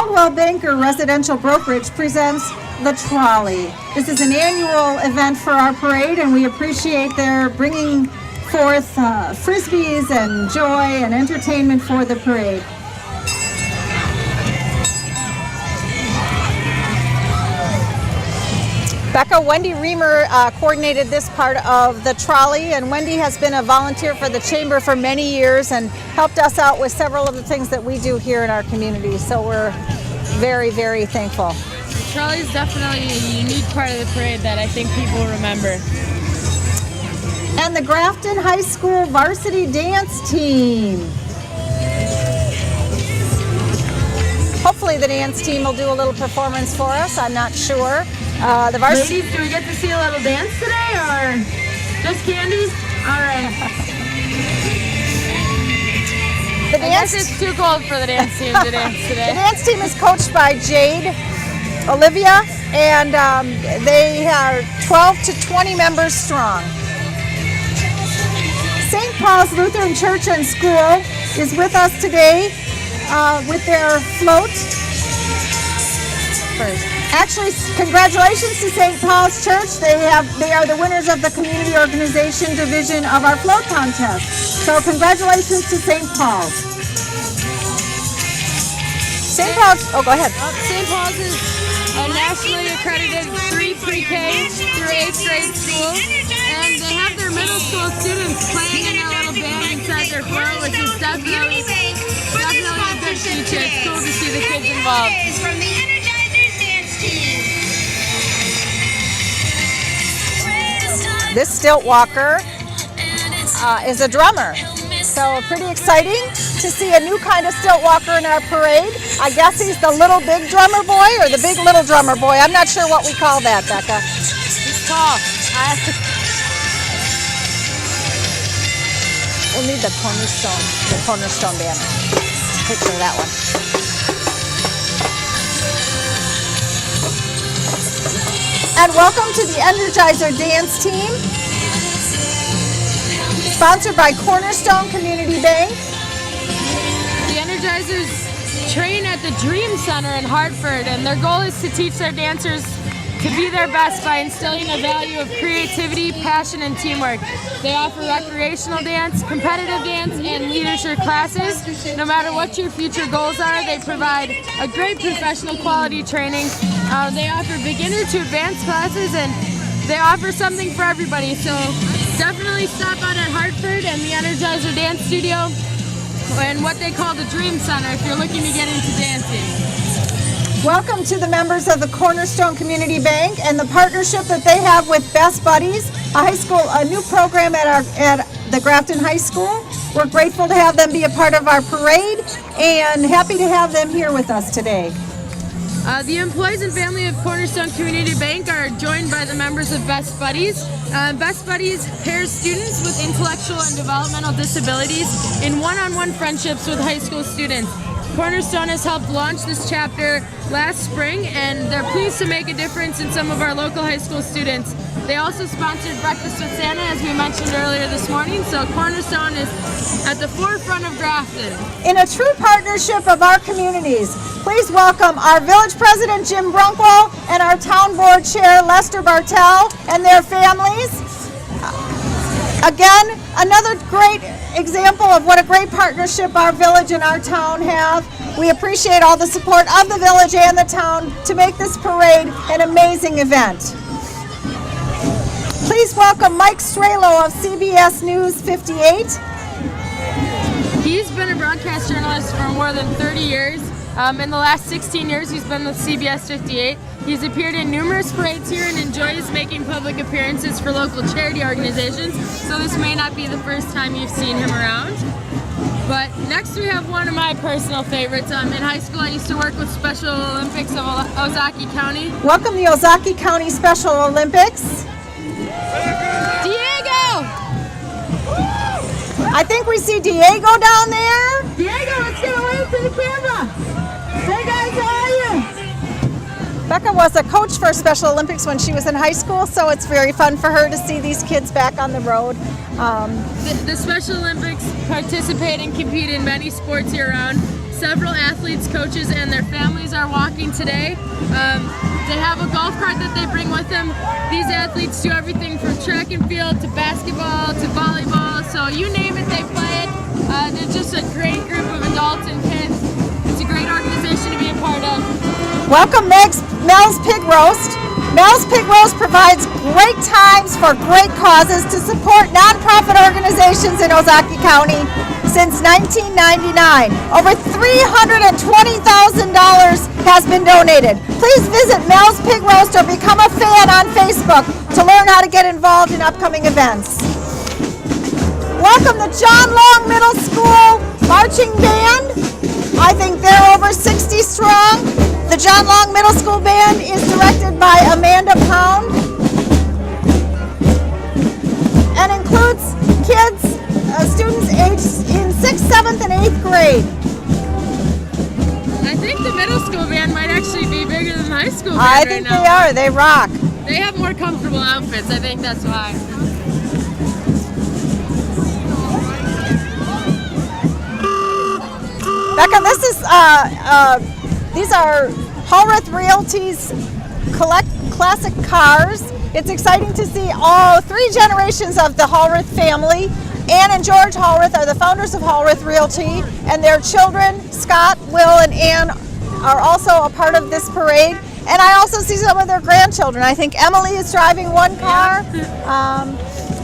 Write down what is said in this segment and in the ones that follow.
Coldwell Banker Residential Brokerage presents the Trolley. This is an annual event for our parade, and we appreciate their bringing forth frisbees and joy and entertainment for the parade. Becca, Wendy Reamer coordinated this part of the trolley, and Wendy has been a volunteer for the Chamber for many years and helped us out with several of the things that we do here in our community, so we're very, very thankful. The trolley is definitely a unique part of the parade that I think people remember. And the Grafton High School varsity dance team. Hopefully the dance team will do a little performance for us, I'm not sure. The varsity. Ladies, do we get to see a little dance today, or just candy? All right. The dance, I guess it's too cold for the dance team to dance today. The dance team is coached by Jade, Olivia, and they are 12 to 20 members strong. St. Paul's Lutheran Church and School is with us today with their float. Actually, congratulations to St. Paul's Church. They are the winners of the Community Organization Division of our float contest. So congratulations to St. Paul's. St. Paul's, oh, go ahead. St. Paul's is a nationally accredited 3 pre-K through 8th grade school, and they have their middle school students playing in their little band inside their float, which is definitely a good feature. It's cool to see the kids involved. This stilt walker is a drummer, so pretty exciting to see a new kind of stilt walker in our parade. I guess he's the little big drummer boy or the big little drummer boy. I'm not sure what we call that, Becca. He's tall. We'll need the cornerstone banner. Picture of that one. And welcome to the Energizer Dance Team, sponsored by Cornerstone Community Bank. The Energizers train at the Dream Center in Hartford, and their goal is to teach their dancers to be their best by instilling a value of creativity, passion, and teamwork. They offer recreational dance, competitive dance, and leadership classes. No matter what your future goals are, they provide a great professional quality training. They offer beginner to advanced classes, and they offer something for everybody. So definitely stop out at Hartford and the Energizer Dance Studio and what they call the Dream Center if you're looking to get into dancing. Welcome to the members of the Cornerstone Community Bank and the partnership that they have with Best Buddies, a new program at the Grafton High School. We're grateful to have them be a part of our parade and happy to have them here with us today. The employees and family of Cornerstone Community Bank are joined by the members of Best Buddies. Best Buddies pairs students with intellectual and developmental disabilities in one-on-one friendships with high school students. Cornerstone has helped launch this chapter last spring, and they're pleased to make a difference in some of our local high school students. They also sponsored Breakfast with Santa, as we mentioned earlier this morning, so Cornerstone is at the forefront of Grafton. In a true partnership of our communities, please welcome our Village President Jim Brunkwell and our Town Board Chair Lester Bartell and their families. Again, another great example of what a great partnership our village and our town have. We appreciate all the support of the village and the town to make this parade an amazing event. Please welcome Mike Strelo of CBS News 58. He's been a broadcast journalist for more than 30 years. In the last 16 years, he's been with CBS 58. He's appeared in numerous parades here and enjoys making public appearances for local charity organizations, so this may not be the first time you've seen him around. But next we have one of my personal favorites. In high school, I used to work with Special Olympics of Ozaki County. Welcome the Ozaki County Special Olympics. Diego! I think we see Diego down there. Diego, let's get away to the camera. Hey guys, how are you? Becca was a coach for Special Olympics when she was in high school, so it's very fun for her to see these kids back on the road. The Special Olympics participate and compete in many sports year-round. Several athletes, coaches, and their families are are walking today. They have a golf cart that they bring with them. These athletes do everything from track and field to basketball to volleyball. So you name it, they play it. They're just a great group of adults and kids. It's a great organization to be a part of. Welcome, Mel's Pig Roast. Mel's Pig Roast provides great times for great causes to support nonprofit organizations in Ozaukee County since 1999. Over $320,000 has been donated. Please visit Mel's Pig Roast or become a fan on Facebook to learn how to get involved in upcoming events. Welcome the John Long Middle School Marching Band. I think they're over 60 strong. The John Long Middle School Band is directed by Amanda Pound and includes kids, students aged in 6th, 7th, and 8th grade. I think the middle school band might actually be bigger than the high school band I think right now. they are. They rock. They have more comfortable outfits. I think that's why. Becca, this is these are Hallworth Realty's classic cars. It's exciting to see all three generations of the Hallworth family. Ann and George Hallworth are the founders of Hallworth Realty, and their children, Scott, Will, and Ann, are also a part of this parade. And I also see some of their grandchildren. I think Emily is driving one car.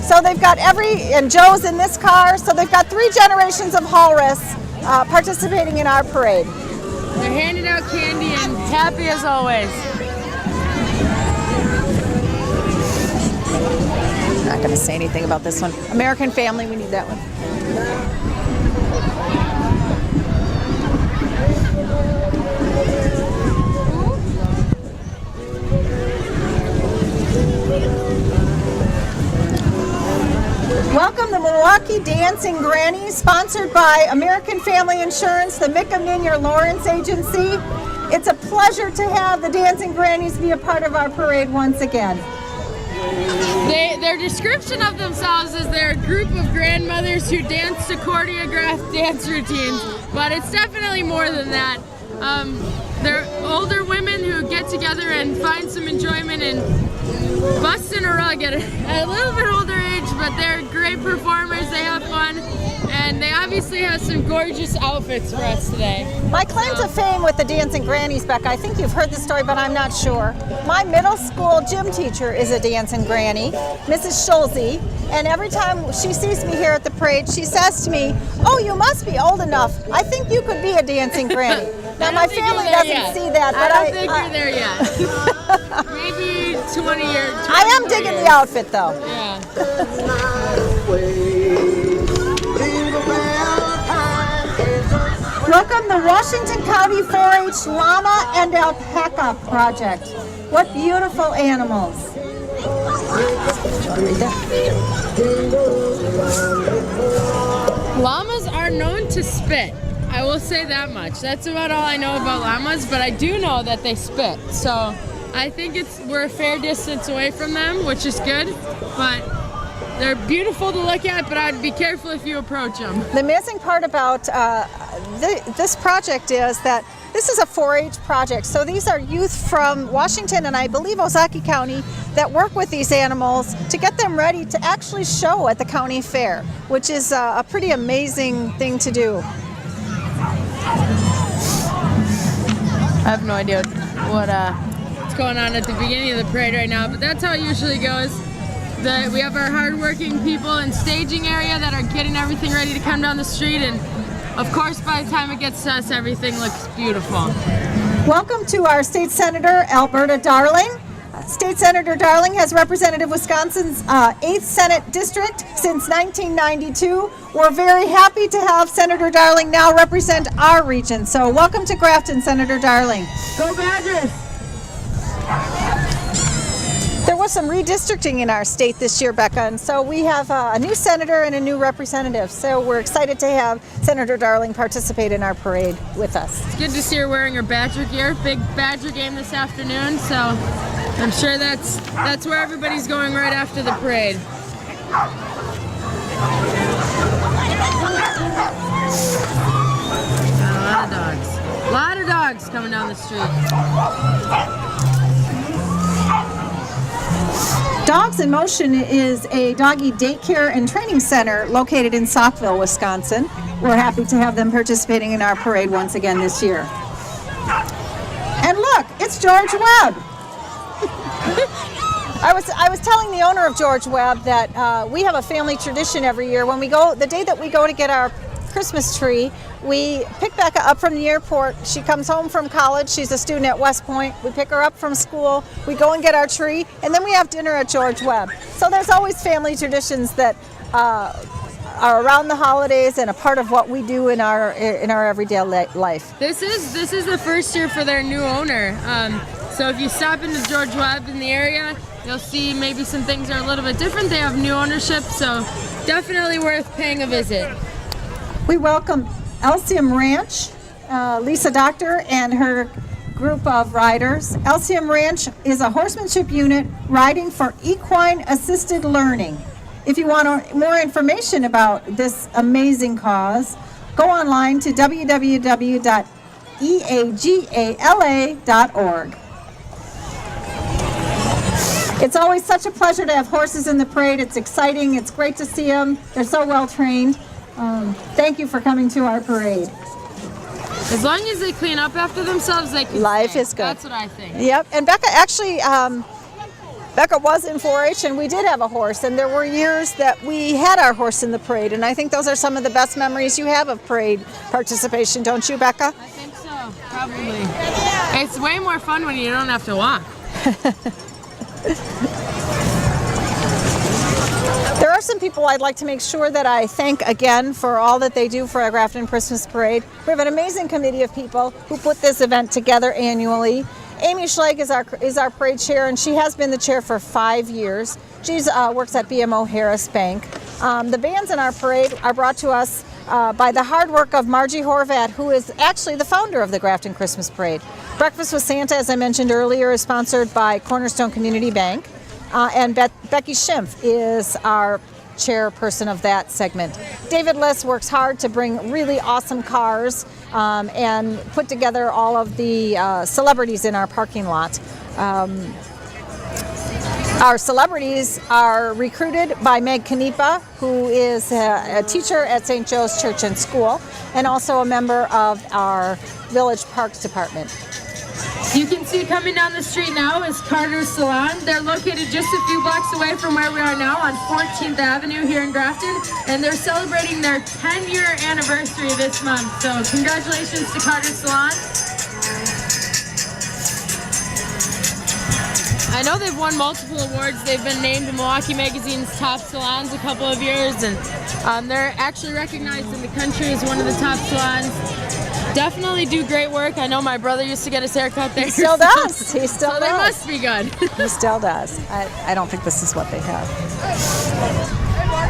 So they've got and Joe's in this car. So they've got three generations of Hallworths participating in our parade. They're handing out candy and happy as always. I'm not going to say anything about this one. American Family, we need that one. Welcome the Milwaukee Dancing Grannies, sponsored by American Family Insurance, the Mickaminier Lawrence Agency. It's a pleasure to have the Dancing Grannies be a part of our parade once again. Their description of themselves is they're a group of grandmothers who dance to choreographed dance routines, but it's definitely more than that. They're older women who get together and find some enjoyment in busting a rug at a little bit older age, but they're great performers, they have fun, and they obviously have some gorgeous outfits for us today. My claim to fame with the Dancing Grannies, Becca, I think you've heard the story, but I'm not sure. My middle school gym teacher is a dancing granny, Mrs. Schulze, and every time she sees me here at the parade, she says to me, "Oh, you must be old enough. I think you could be a dancing granny." Now, my family doesn't see that, but I don't think you're there yet. Maybe 20 years. I am digging the outfit, though. Yeah. Welcome the Washington County 4-H Llama and Alpaca Project. What beautiful animals. Llamas are known to spit. I will say that much. That's about all I know about llamas, but I do know that they spit. So I think we're a fair distance away from them, which is good, but they're beautiful to look at, but I'd be careful if you approach them. The amazing part about this project is that this is a 4-H project. So these are youth from Washington and I believe Ozaukee County that work with these animals to get them ready to actually show at the county fair, which is a pretty amazing thing to do. I have no idea what's going on at the beginning of the parade right now, but that's how it usually goes. We have our hardworking people in staging area that are getting everything ready to come down the street, and of course by the time it gets to us, everything looks beautiful. Welcome to our State Senator, Alberta Darling. State Senator Darling has represented Wisconsin's 8th Senate District since 1992. We're very happy to have Senator Darling now represent our region. So welcome to Grafton, Senator Darling. Go Badgers! There was some redistricting in our state this year, Becca, and so we have a new senator and a new representative. So we're excited to have Senator Darling participate in our parade with us. It's good to see her wearing her Badger gear. Big Badger game this afternoon, so I'm sure that's where everybody's going right after the parade. Got a lot of dogs. A lot of dogs coming down the street. Dogs in Motion is a doggy daycare and training center located in Saukville, Wisconsin. We're happy to have them participating in our parade once again this year. And look, it's George Webb. I was telling the owner of George Webb that we have a family tradition every year. When we go, the day that we go to get our Christmas tree, we pick Becca up from the airport. She comes home from college. She's a student at West Point. We pick her up from school. We go and get our tree, and then we have dinner at George Webb. So there's always family traditions that are around the holidays and a part of what we do in our everyday life. This is the first year for their new owner. So if you stop into George Webb in the area, you'll see maybe some things are a little bit different. They have new ownership, so definitely worth paying a visit. We welcome Elsium Ranch, Lisa Doctor and her group of riders. Elsium Ranch is a horsemanship unit riding for equine assisted learning. If you want more information about this amazing cause, go online to www.eagala.org. It's always such a pleasure to have horses in the parade. It's exciting. It's great to see them. They're so well trained. Thank you for coming to our parade. As long as they clean up after themselves, they can Life stay. is good. That's what I think. Yep. And Becca actually, Becca was in 4-H and we did have a horse. And there were years that we had our horse in the parade. And I think those are some of the best memories you have of parade participation, don't you, Becca? I think so, probably. It's way more fun when you don't have to walk. There are some people I'd like to make sure that I thank again for all that they do for our Grafton Christmas Parade. We have an amazing committee of people who put this event together annually. Amy Schlegg is our parade chair, and she has been the chair for 5 years. She works at BMO Harris Bank. The bands in our parade are brought to us by the hard work of Margie Horvat, who is actually the founder of the Grafton Christmas Parade. Breakfast with Santa, as I mentioned earlier, is sponsored by Cornerstone Community Bank. And Becky Schimpf is our chairperson of that segment. David Liss works hard to bring really awesome cars and put together all of the celebrities in our parking lot. Our celebrities are recruited by Meg Kanipa, who is a teacher at St. Joe's Church and School, and also a member of our Village Parks Department. You can see coming down the street now is Carter's Salon. They're located just a few blocks away from where we are now on 14th Avenue here in Grafton, and they're celebrating their 10-year anniversary this month. So congratulations to Carter's Salon. I know they've won multiple awards. They've been named Milwaukee Magazine's top salons a couple of years, and they're actually recognized in the country as one of the top salons. Definitely do great work. I know my brother used to get his haircut there. He still does. He still so does. They must be good. He still does. I don't think this is what they have.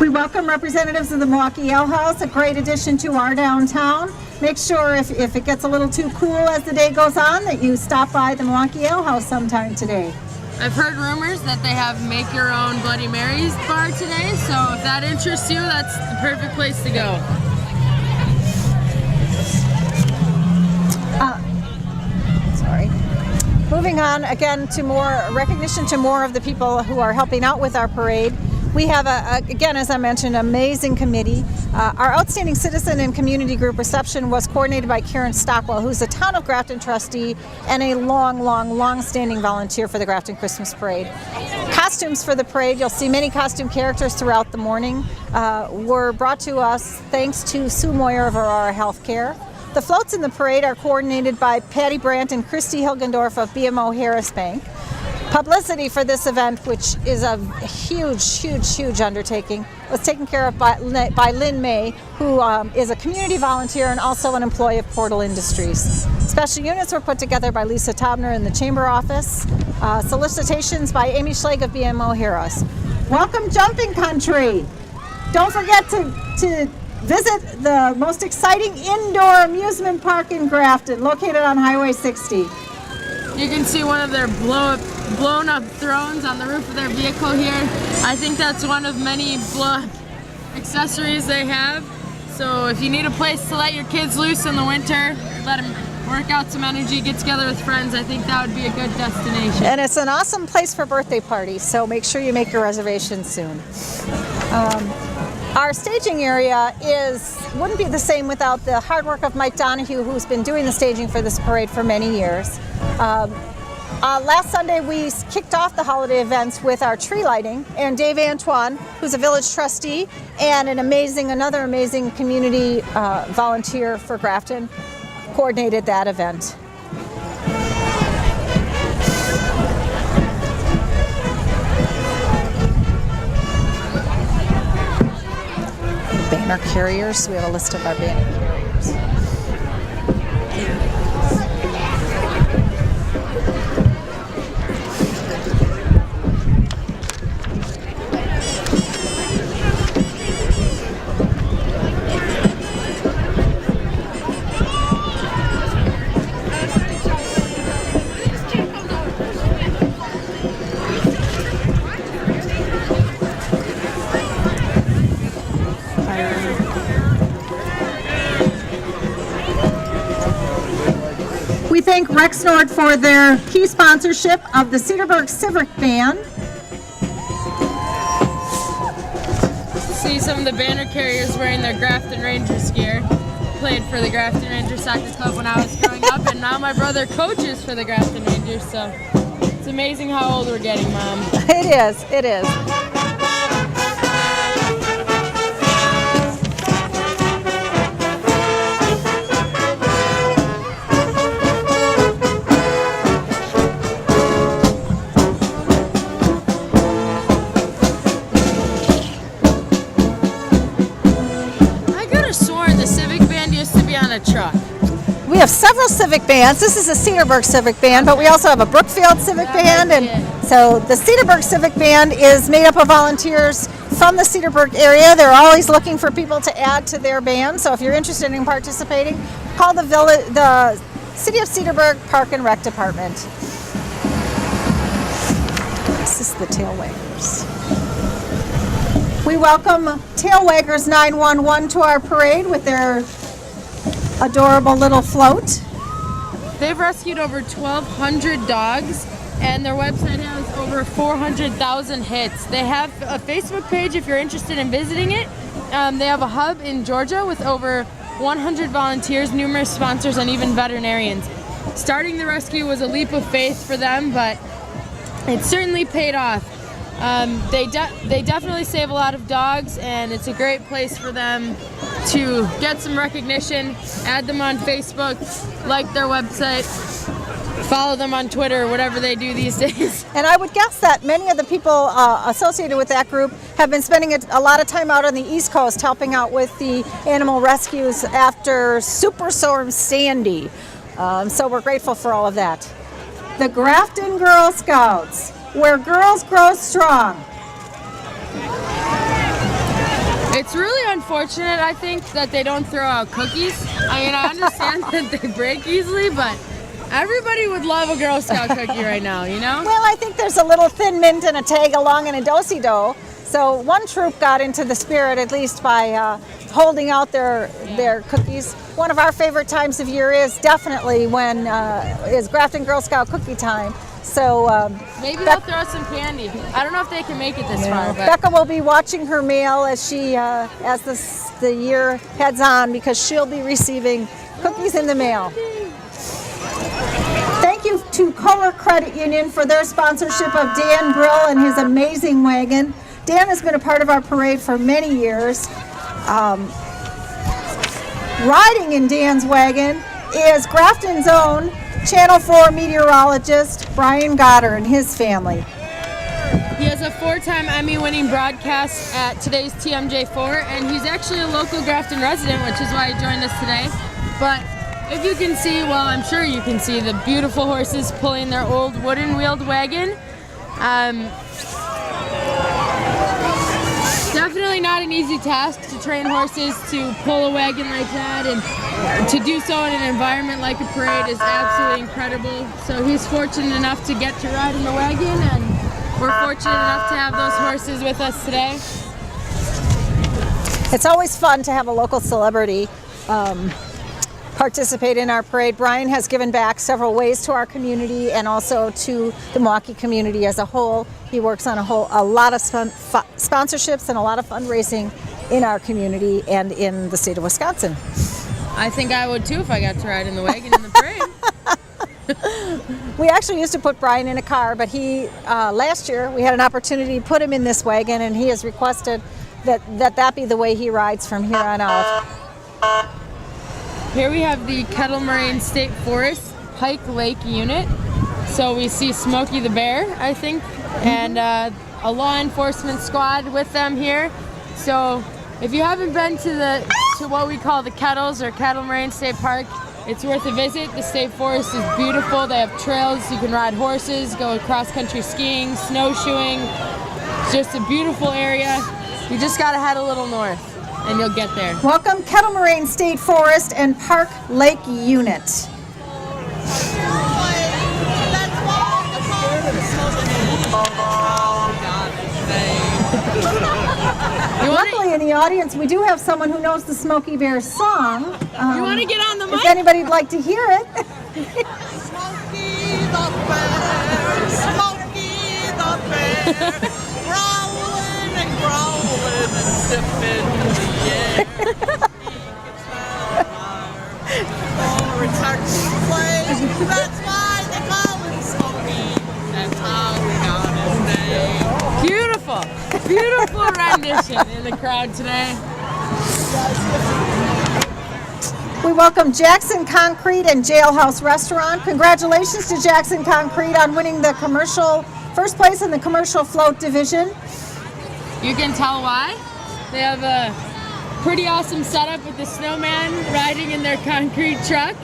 We welcome representatives of the Milwaukee Ale House, a great addition to our downtown. Make sure if it gets a little too cool as the day goes on that you stop by the Milwaukee Ale House sometime today. I've heard rumors that they have Make Your Own Bloody Marys bar today, so if that interests you, that's the perfect place to go. Moving on again to more recognition to more of the people who are helping out with our parade. We have, again, as I mentioned, an amazing committee. Our Outstanding Citizen and Community Group reception was coordinated by Karen Stockwell, who's a Town of Grafton trustee and a long-standing volunteer for the Grafton Christmas Parade. Costumes for the parade, you'll see many costume characters throughout the morning, were brought to us thanks to Sue Moyer of Aurora Healthcare. The floats in the parade are coordinated by Patty Brandt and Christy Hilgendorf of BMO Harris Bank. Publicity for this event, which is a huge undertaking, was taken care of by Lynn May, who is a community volunteer and also an employee of Portal Industries. Special units were put together by Lisa Tobner in the Chamber office. Solicitations by Amy Schlegg of BMO Harris. Welcome, Jumping Country! Don't forget to visit the most exciting indoor amusement park in Grafton, located on Highway 60. You can see one of their blown up thrones on the roof of their vehicle here. I think that's one of many blow-up accessories they have. So if you need a place to let your kids loose in the winter, let them work out some energy, get together with friends, I think that would be a good destination. And it's an awesome place for birthday parties, so make sure you make your reservations soon. Our staging area wouldn't be the same without the hard work of Mike Donahue, who's been doing the staging for this parade for many years. Last Sunday we kicked off the holiday events with our tree lighting, and Dave Antoine, who's a village trustee and another amazing community volunteer for Grafton, coordinated that event. Banner carriers. We have a list of our banner carriers. We thank Rexnord for their key sponsorship of the Cedarburg Civic Band. See some of the banner carriers wearing their Grafton Rangers gear. Played for the Grafton Rangers Soccer Club when I was growing up, and now my brother coaches for the Grafton Rangers, so it's amazing how old we're getting, Mom. It is, it is. Truck. We have several civic bands. This is a Cedarburg Civic Band, but we also have a Brookfield Civic Band, and so the Cedarburg Civic Band is made up of volunteers from the Cedarburg area. They're always looking for people to add to their band, so if you're interested in participating, call the City of Cedarburg Park and Rec Department. This is the Tail Waggers. We welcome Tail Waggers 911 to our parade with their adorable little float. They've rescued over 1,200 dogs, and their website has over 400,000 hits. They have a Facebook page if you're interested in visiting it. They have a hub in Georgia with over 100 volunteers, numerous sponsors, and even veterinarians. Starting the rescue was a leap of faith for them, but it certainly paid off. They definitely save a lot of dogs, and it's a great place for them to get some recognition. Add them on Facebook, like their website, follow them on Twitter, whatever they do these days. And I would guess that many of the people associated with that group have been spending a lot of time out on the East Coast helping out with the animal rescues after Superstorm Sandy. So we're grateful for all of that. The Grafton Girl Scouts, where girls grow strong. It's really unfortunate, I think, that they don't throw out cookies. I mean, I understand that they break easily, but everybody would love a Girl Scout cookie right now, you know? Well, I think there's a little Thin Mint and a tag along and a do-si-do. So one troop got into the spirit, at least by holding out their cookies. One of our favorite times of year is definitely when is Grafton Girl Scout cookie time. So maybe they'll throw some candy. I don't know if they can make it this far. But Becca will be watching her mail as the year heads on, because she'll be receiving cookies in the mail. Thank you to Kohler Credit Union for their sponsorship of Dan Grill and his amazing wagon. Dan has been a part of our parade for many years. Riding in Dan's wagon is Grafton's own Channel 4 meteorologist Brian Goddard and his family. He has a 4-time Emmy-winning broadcast at today's TMJ4, and he's actually a local Grafton resident, which is why he joined us today. But if you can see, well, I'm sure you can see the beautiful horses pulling their old wooden wheeled wagon. Definitely not an easy task to train horses to pull a wagon like that, and to do so in an environment like a parade is absolutely incredible. So he's fortunate enough to get to ride in the wagon, and we're fortunate enough to have those horses with us today. It's always fun to have a local celebrity participate in our parade. Brian has given back several ways to our community and also to the Milwaukee community as a whole. He works on a lot of sponsorships and a lot of fundraising in our community and in the state of Wisconsin. I think I would too if I got to ride in the wagon in the parade. We actually used to put Brian in a car, but he last year we had an opportunity to put him in this wagon, and he has requested that be the way he rides from here on out. Here we have the Kettle Moraine State Forest Pike Lake Unit. So we see Smokey the Bear, I think, and a law enforcement squad with them here. So if you haven't been to what we call the Kettles or Kettle Moraine State Park, it's worth a visit. The state forest is beautiful. They have trails. You can ride horses, go cross-country skiing, snowshoeing. It's just a beautiful area. You just got to head a little north and you'll get there. Welcome, Kettle Moraine State Forest and Park Lake Unit. Luckily, in the audience, we do have someone who knows the Smokey Bear song. You want to get on the mic? If anybody'd like to hear it. Smokey the Bear, Smokey the Bear, growling and growling and sipping in the air. For its arctic place, that's why they call him Smokey. That's how we got his name. Beautiful, beautiful rendition in the crowd today. We welcome Jackson Concrete and Jailhouse Restaurant. Congratulations to Jackson Concrete on winning the first place in the commercial float division. You can tell why. They have a pretty awesome setup with the snowman riding in their concrete truck.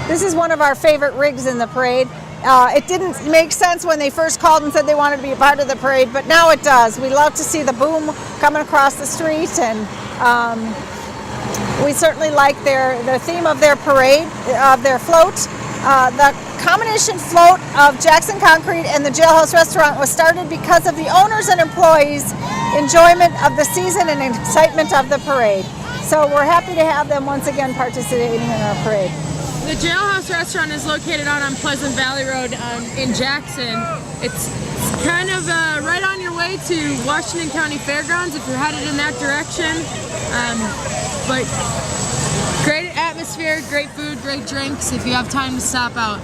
This is one of our favorite rigs in the parade. It didn't make sense when they first called and said they wanted to be a part of the parade, but now it does. We love to see the boom coming across the street, and we certainly like the theme of their parade, of their float. The combination float of Jackson Concrete and the Jailhouse Restaurant was started because of the owners and employees' enjoyment of the season and excitement of the parade. So we're happy to have them once again participating in our parade. The Jailhouse Restaurant is located out on Pleasant Valley Road in Jackson. It's kind of right on your way to Washington County Fairgrounds if you're headed in that direction. But great atmosphere, great food, great drinks if you have time to stop out.